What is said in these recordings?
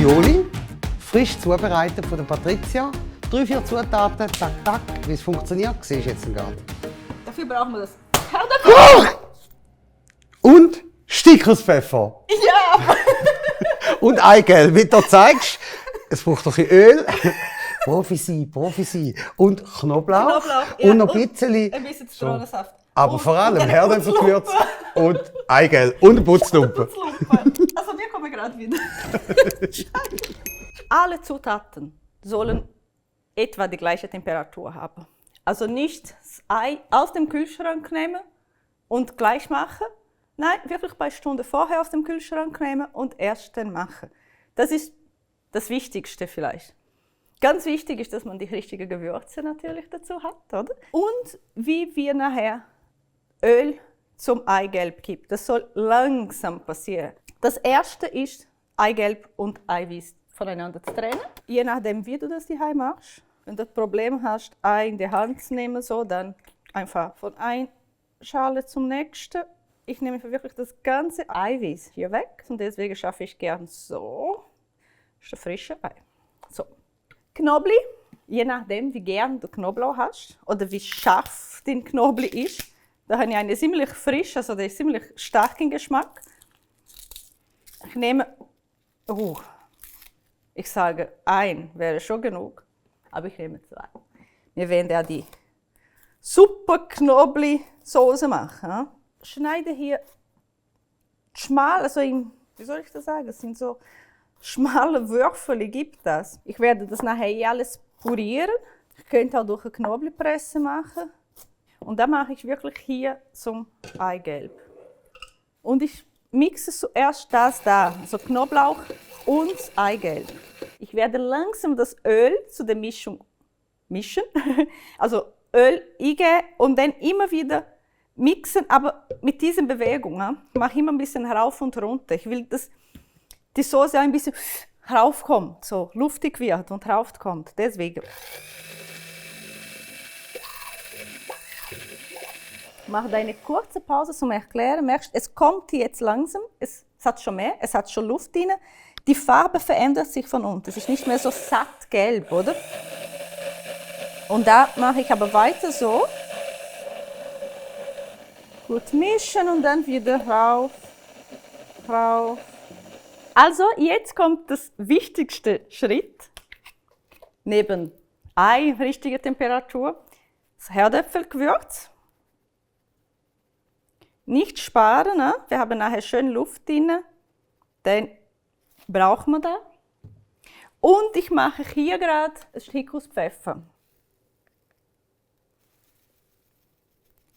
Aioli, frisch zubereitet von der Patricia. 3-4 Zutaten, zack, zack. Wie es funktioniert, siehst du jetzt gar nicht. Dafür brauchen wir das Herdöpfel. Und Stickerspfeffer. Ja! Und Eigelb, wie du zeigst. Es braucht ein bisschen Öl. Profi sein. Und Knoblauch. Ja, Und noch ein bisschen. Ein bisschen Zitronensaft. Aber Und vor allem eine Herdöpfelgewürz Putzlumpe. und Eigelb. Und eine Putzlumpe. Also wir kommen gerade wieder. Alle Zutaten sollen etwa die gleiche Temperatur haben. Also nicht das Ei aus dem Kühlschrank nehmen und gleich machen. Nein, wirklich ein paar Stunden vorher aus dem Kühlschrank nehmen und erst dann machen. Das ist das Wichtigste vielleicht. Ganz wichtig ist, dass man die richtigen Gewürze natürlich dazu hat, oder? Und wie wir nachher Öl zum Eigelb gibt. Das soll langsam passieren. Das erste ist, Eigelb und Eiweiß voneinander zu trennen. Je nachdem, wie du das daheim machst. Wenn du das Problem hast, Ei in die Hand zu nehmen, so, dann einfach von einer Schale zum nächsten. Ich nehme wirklich das ganze Eiweiß hier weg und deswegen schaffe ich gern so. Das ist ein frischer Ei. So. Knoblauch, je nachdem, wie gern du Knoblauch hast oder wie scharf dein Knoblauch ist. Da habe ich eine ziemlich frisch, also der ist ziemlich starken Geschmack. Ich nehme, ich sage, ein wäre schon genug, aber ich nehme 2. Wir werden ja die super Knoblauchsoße machen. Schneide hier schmal, also wie soll ich das sagen, es sind so schmale Würfel, gibt das. Ich werde das nachher alles purieren. Ich könnte auch durch eine Knoblauchpresse machen. Und dann mache ich wirklich hier zum Eigelb. Und ich mixe zuerst das da, also Knoblauch und das Eigelb. Ich werde langsam das Öl zu der Mischung mischen. Also Öl eingeben und dann immer wieder mixen, aber mit diesen Bewegungen. Ich mache immer ein bisschen rauf und runter. Ich will, dass die Soße ein bisschen raufkommt, so luftig wird und raufkommt. Deswegen. Mach eine kurze Pause zum Erklären. Merkst, es kommt jetzt langsam, es hat schon mehr, es hat schon Luft drin. Die Farbe verändert sich von unten. Es ist nicht mehr so satt gelb, oder? Und da mache ich aber weiter so. Gut mischen und dann wieder rauf, rauf. Also jetzt kommt das wichtigste Schritt. Neben Ei, richtige Temperatur, das Herdöpfelgewürz. Nicht sparen, ne? Wir haben nachher schön Luft drin, dann brauchen wir da. Und ich mache hier gerade ein Stück aus Pfeffer.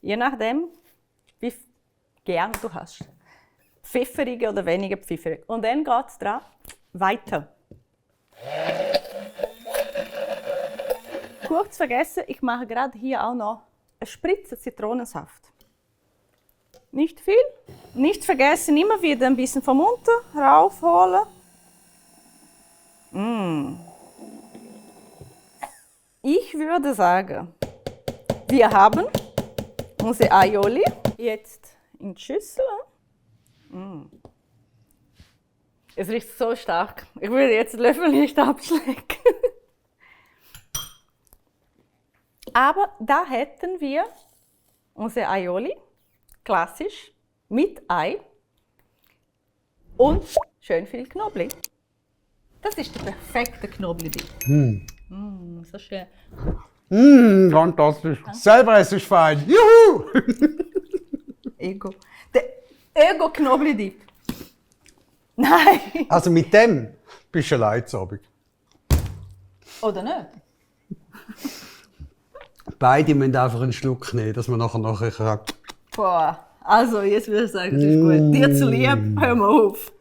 Je nachdem, wie gern du hast. Pfefferige oder weniger pfefferig. Und dann geht es dran weiter. Kurz vergessen, ich mache gerade hier auch noch eine Spritze Zitronensaft. Nicht viel. Nicht vergessen, immer wieder ein bisschen vom unten raufholen. Ich würde sagen, wir haben unsere Aioli jetzt in die Schüssel. Es riecht so stark. Ich würde jetzt den Löffel nicht abschlecken. Aber da hätten wir unsere Aioli. Klassisch, mit Ei und schön viel Knoblauch. Das ist der perfekte Knoblauch. So schön. Fantastisch. Selber ist es fein. Juhu! Ego. Der Ego-Knoblauch. Nein! Also mit dem bist du allein zu Abend. Oder nicht? Beide müssen einfach einen Schluck nehmen, dass man nachher sagt. Boah, also jetzt würde ich sagen, das ist gut. Dir zu lieb, hör mal auf.